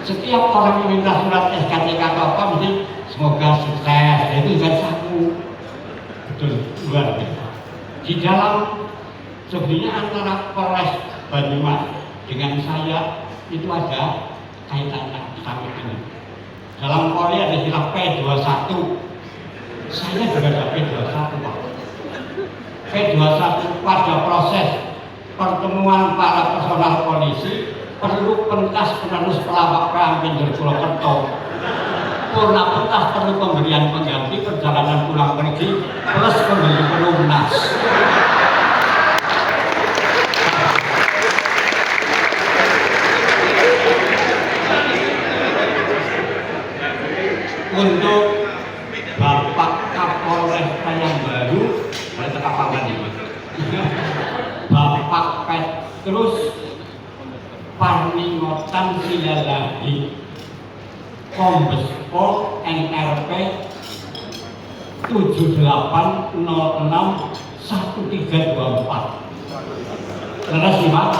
Setiap orang yang minta surat SKTK apa mesti semoga sukses, itu kan saku. Betul, luar biasa. Di dalam sebenarnya antara Polres Banyumas dengan saya itu ada kaitannya sampai ini. Dalam Polri ada istilah P21. Saya juga ada P21 Pak. P21 pada proses pertemuan para personal polisi perlu pentas penerus pelawak Prampin Purwokerto. Purna pentas perlu pemberian pengganti perjalanan pulang pergi plus pembeli pelunas. Untuk Bapak Kapolresta yang baru, boleh tekapangan ini. Bapak Petrus Parningotan Silalahi, Kombes Pol NRP 78061324. Leres sih Pak?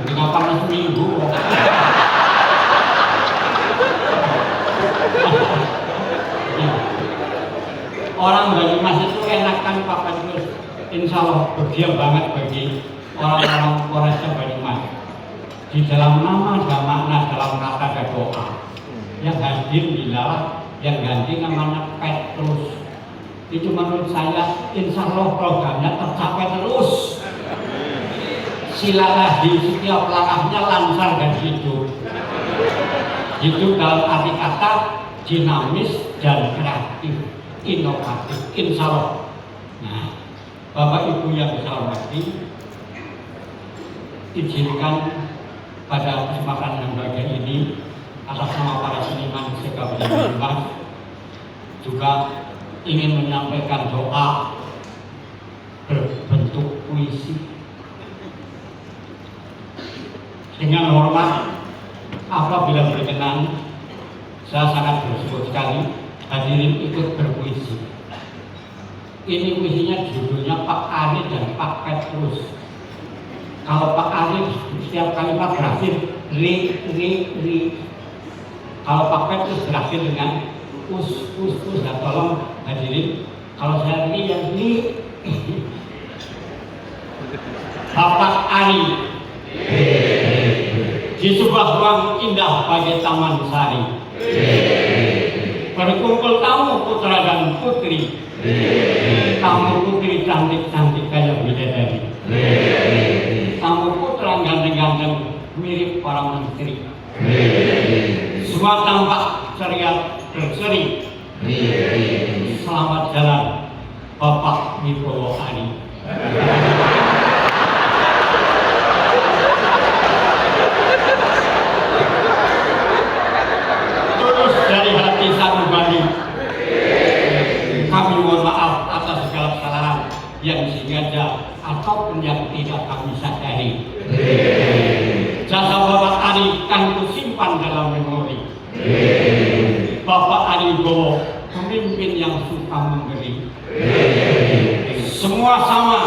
Kenapa seminggu? Orang Banyumas itu enakan Pak Petrus, insya Allah berdiam banget bagi orang-orang Polresta Banyumas. Di dalam nama ada makna, dalam kata ada doa. Yang hadir bila yang ganti namanya Petrus. Itu menurut saya insya Allah programnya tercapai terus. Silalahi setiap langkahnya lancar dan hidup. Hidup dalam arti kata dinamis dan kreatif, inovatif, insya Allah. Nah, Bapak Ibu yang saya hormati, izinkan pada kesempatan yang bahagia ini atas nama para seniman sekabupaten Banyumas juga ingin menyampaikan doa berbentuk puisi. Dengan hormat, apabila berkenan, saya sangat bersyukur sekali hadirin ikut berpuisi. Ini puisinya judulnya Pak Ari dan Pak Petrus. Kalau Pak Ari setiap kalimat berakhir ri. Kalau Pak Petrus berakhir dengan us. Dan tolong hadirin, kalau saya ri ya ri. Bapak Ari di sebuah sebuah ruang indah bagi Taman Sari. Berkumpul tamu putra dan putri, tamu putri cantik-cantik kayak bidadari, tamu putra ganteng-ganteng mirip para menteri. Semua tampak ceria berseri. Selamat jalan Bapak Wibowo Ari. Tulus dari hati sanubari, kami mohon maaf atas segala kesalahan yang disengaja ataupun yang tidak kami sadari. Jasa Bapak Ari kan kusimpan dalam memori. Bapak Ari Wibowo, pemimpin yang suka memberi. Semua sama,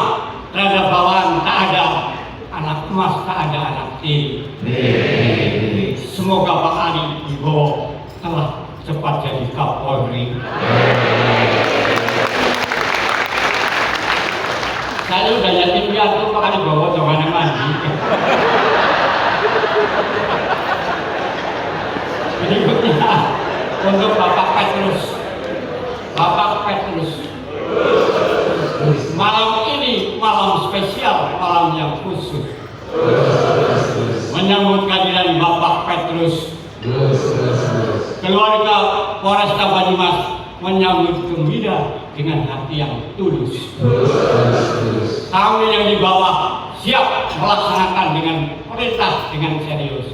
terhadap bawahan tak ada anak emas, tak ada anak tiri. Semoga Pak Ari Wibowo telah cepat jadi Kapolri. Saya udah yakin piatu Pak Ari Wibowo jangan mandi. Berikutnya untuk Bapak Petrus. Bapak Petrus, malam ini malam spesial, malam yang khusus menyambut kehadiran Bapak Petrus. Keluarga Polresta Banyumas menyambut gembira dengan hati yang tulus. Tamu yang di bawah siap melaksanakan dengan perintah dengan serius.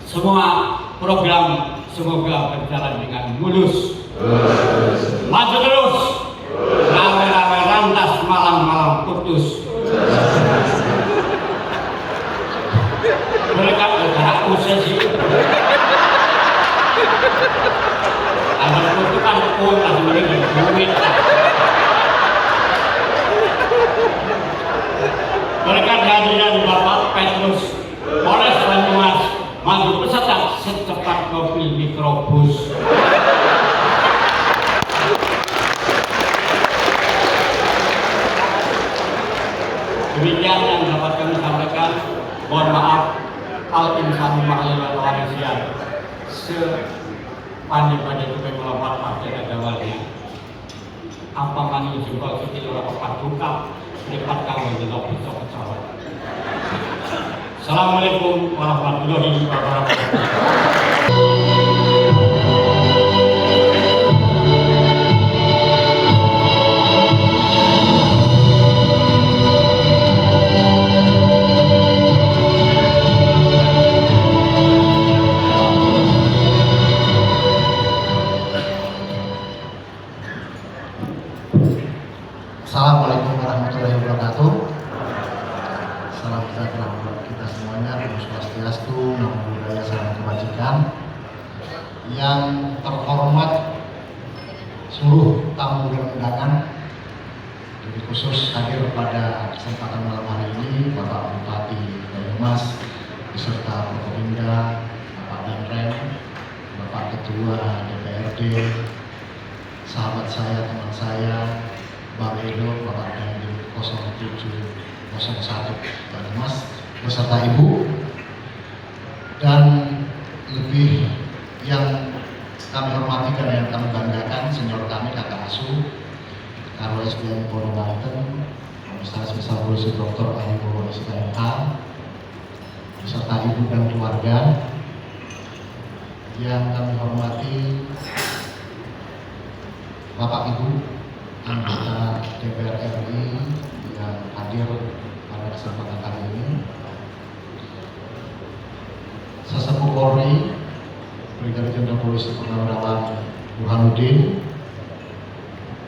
Semua program semoga berjalan dengan mulus. Maju terus, rame-rame lantas, malam-malam putus. Berkat bergerak prosesi. Ada kutukan pun lagi beri duit. Berkat hadiran Bapak Petrus, Polres Banyumas maju pesat secepat mobil mikrobus. Demikian yang dapat kami sampaikan. Mohon maaf, al insanu ma'alil warisian. Sepandai-pandai itu melompat pada awalnya. Apa mani jempol kecil orang opat buka, lipat kamu di lobi pesawat. Assalamualaikum warahmatullahi wabarakatuh. Assalamualaikum warahmatullahi wabarakatuh. Salam sejahtera buat kita semuanya. Om Swastiastu, Namo Buddhaya, salam kebajikan. Yang terhormat seluruh tamu dan undangan, jadi khusus hadir pada kesempatan malam hari ini Bapak Bupati Banyumas beserta Forkopimda, Bapak Danrem, Bapak Ketua DPRD, sahabat saya, teman saya, Bang Edo, Bapak Dandim 0701 Banyumas beserta Ibu, dan lebih yang kami hormati dan yang kami banggakan senior kami kakak asuh Karo SDM Polri Banten, Komisaris Besar Polisi Dr. Ali Bowo SPMH beserta Ibu dan keluarga. Yang kami hormati Bapak Ibu anggota DPR RI yang hadir pada kesempatan kali ini, Sesepuh Polri, Brigadir Jenderal Polisi Purnawirawan Burhanuddin,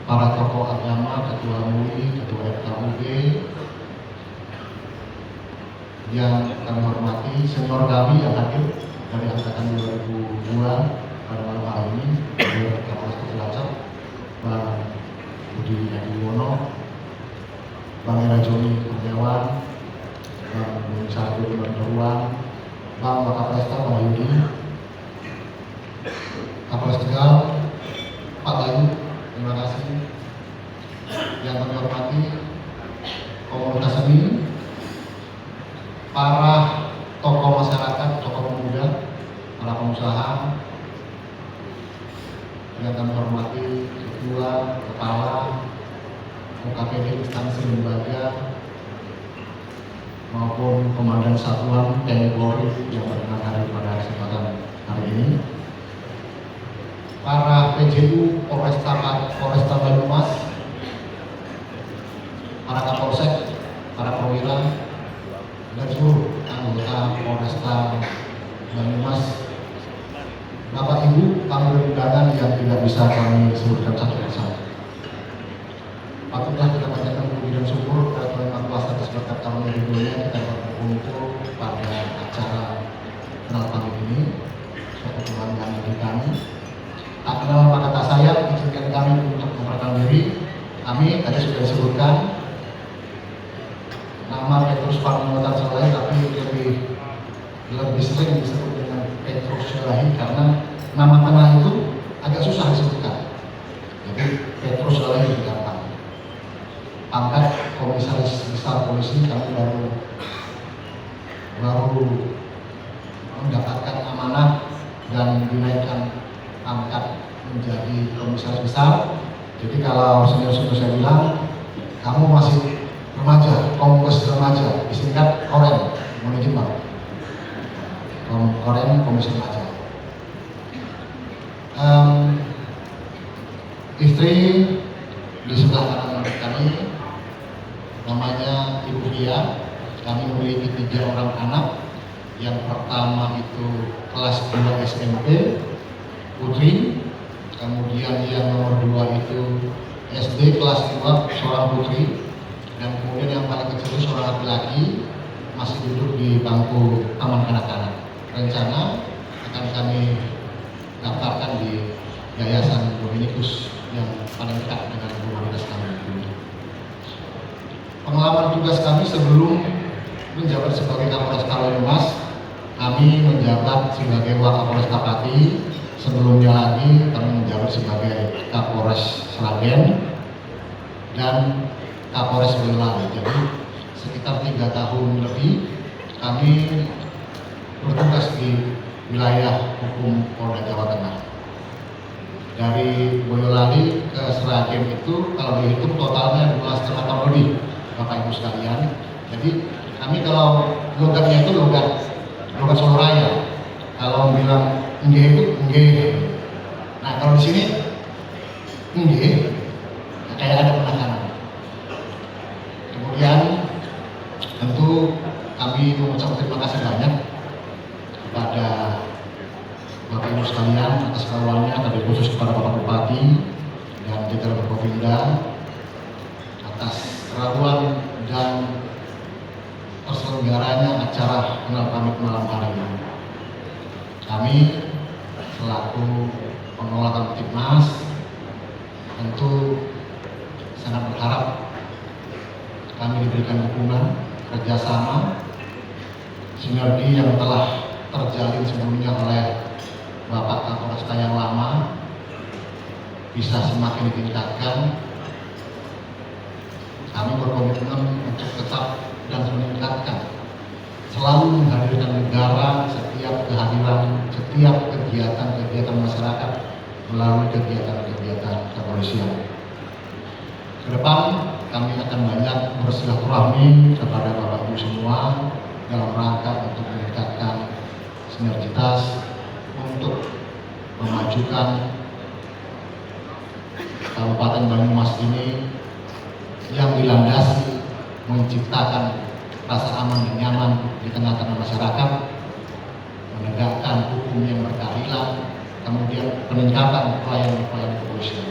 para tokoh agama, Ketua MUI, Ketua FKUB, yang kami hormati, senior kami yang hadir dari angkatan 2002 pada malam hari ini, Kapolres Cilacap, Bang Budi Adiwono, Bang Era Joni Kurniawan, Bang Bung Satu Ruang, Bang Wakapolresta Bang Yudi, Kapolres Tegal, Pak Bayu, terima kasih. Yang kami hormati komunitas seni, para tokoh masyarakat, tokoh pemuda, para pengusaha yang kami hormati, ketua, kepala, OKPD instansi lembaga maupun komandan satuan TNI Polri yang berkenan hadir pada kesempatan hari ini, para PJU Polresta Banyumas, para Kapolsek, para perwira, dan seluruh anggota Polresta Banyumas, Bapak Ibu, tamu undangan yang tidak bisa kami sebutkan satu persatu. Patutlah kita panjatkan puji dan syukur kepada Tuhan Yang Maha Kuasa atas berkat karunia ridhonya kita berkumpul pada acara kenal pamit ini. Suatu Tuhan yang bagi kami. Tak kenal maka tak sayang, izinkan kami untuk memperkenalkan diri. Kami tadi sudah disebutkan nama Petrus Parmuatan Selain, tapi lebih sering disebut dengan Petrus Selain karena nama tengah itu agak susah disebutkan. Jadi Petrus Selain lebih gampang. Pangkat Komisaris Besar Polisi kami baru mendapatkan amanah dan dinaikkan pangkat menjadi Komisaris Besar. Jadi kalau senior-senior saya bilang, kamu masih remaja, kombes remaja, disingkat Koren, mohon izin Pak. Koren Komisi Remaja. Istri di sebelah kanan kami namanya Ibu Fia. Kami memiliki 3 orang anak. Yang pertama itu kelas 2 SMP, putri. Kemudian yang nomor 2 itu SD kelas 2, seorang putri. Dan kemudian yang paling kecil itu seorang laki-laki, masih duduk di bangku taman kanak-kanak. Rencana akan kami daftarkan di Yayasan Dominikus yang paling dekat dengan komunitas kami. Pengalaman tugas kami sebelum menjabat sebagai Kapolres Banyumas, kami menjabat sebagai Wakapolres Pati. Sebelumnya lagi kami menjabat sebagai Kapolres Sragen dan Kapolres Boyolali. Jadi sekitar 3 tahun lebih kami bertugas di wilayah hukum Polda Jawa Tengah. Dari Boyolali ke Sragen itu kalau dihitung totalnya 2,5 tahun lebih, Bapak Ibu sekalian. Jadi kami kalau logatnya itu logat Solo Raya. Kalau bilang nggih itu nggih. Nah kalau di sini nggih kayak ada penekanan. Kemudian tentu kami mengucapkan terima kasih banyak kepada Bapak Ibu sekalian atas kawannya, tapi khusus kepada Bapak Bupati dan jajaran Forkopimda atas keraguan dan terselenggaranya acara kenal pamit malam hari ini. Kami selaku pengelola Kamtibmas tentu sangat berharap kami diberikan dukungan, kerjasama, sinergi yang telah terjalin sebelumnya oleh Bapak Kapolresta yang lama bisa semakin ditingkatkan. Kami berkomitmen untuk tetap dan meningkatkan, selalu menghadirkan negara setiap kehadiran, setiap kegiatan masyarakat melalui kegiatan kepolisian. Ke depan kami akan banyak bersilaturahmi kepada Bapak Ibu semua dalam rangka untuk meningkatkan sinergitas untuk memajukan Kabupaten Banyumas ini yang dilandasi menciptakan rasa aman dan nyaman di tengah-tengah masyarakat, menegakkan hukum yang berkeadilan, kemudian peningkatan pelayanan kepolisian.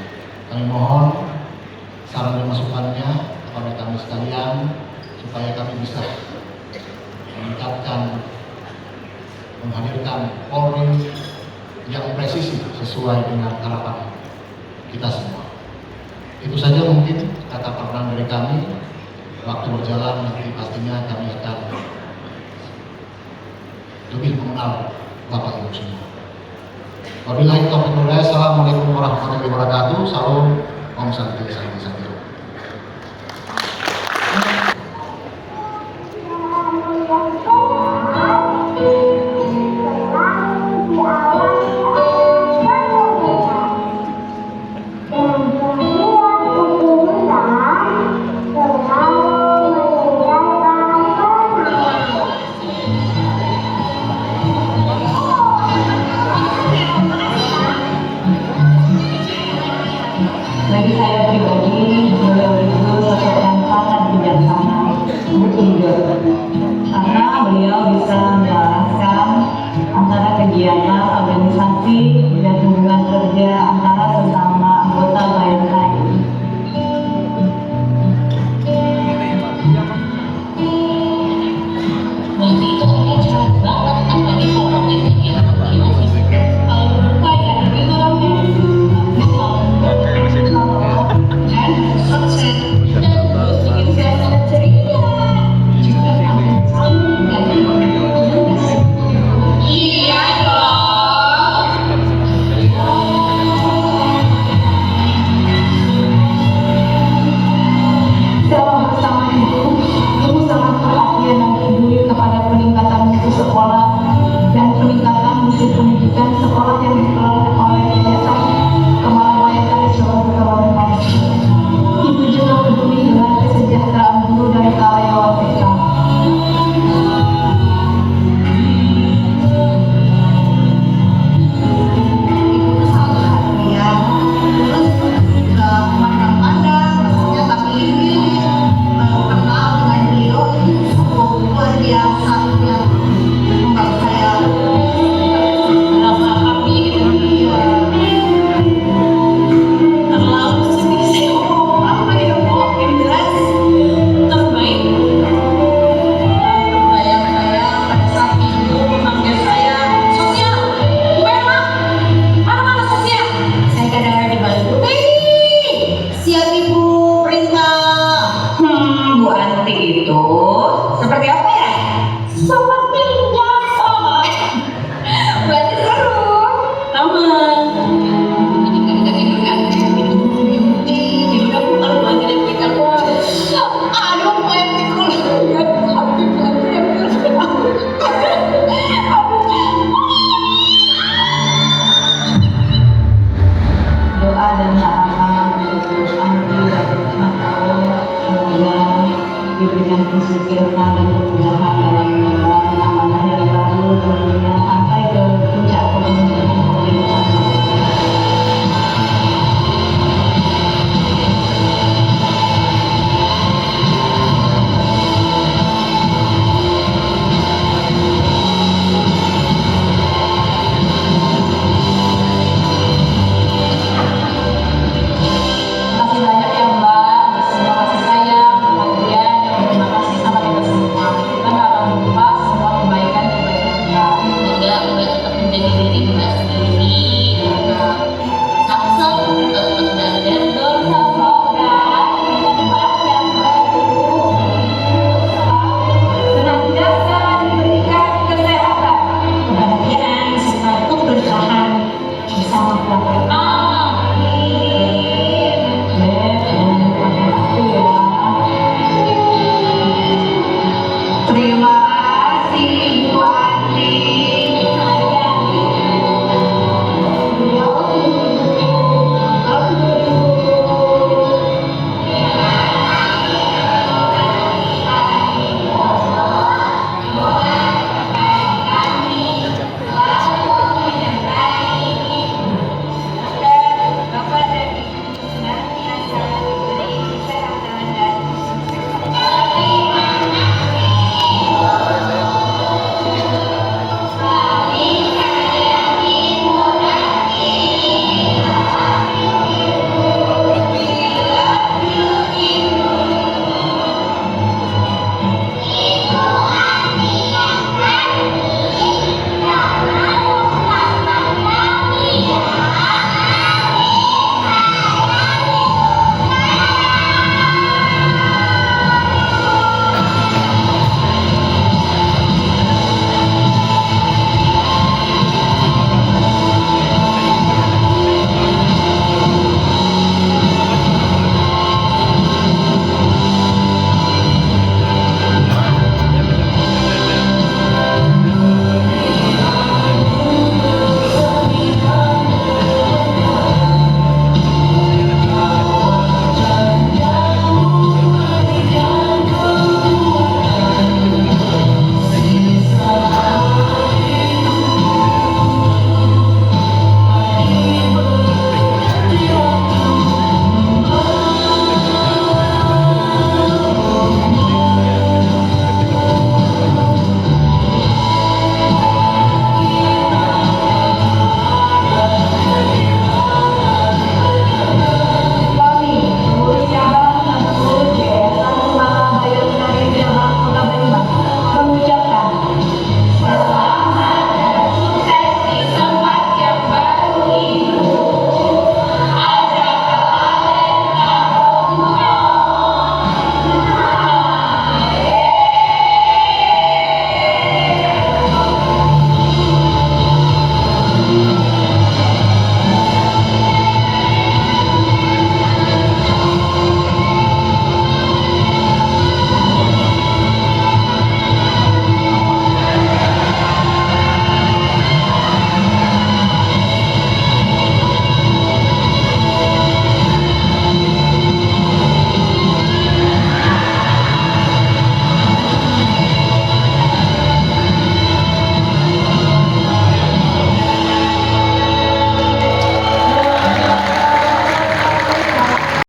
Kami mohon saran dan masukannya kepada kami sekalian supaya kami bisa meningkatkan, menghadirkan Polri yang presisi sesuai dengan harapan kita semua. Itu saja mungkin kata perkenalan dari kami. Waktu berjalan nanti pastinya kami akan lebih mengenal Bapak Ibu semua. Wabillahi taufiq wal hidayah. Assalamualaikum warahmatullahi wabarakatuh. Salam Om Santi Santi Santi.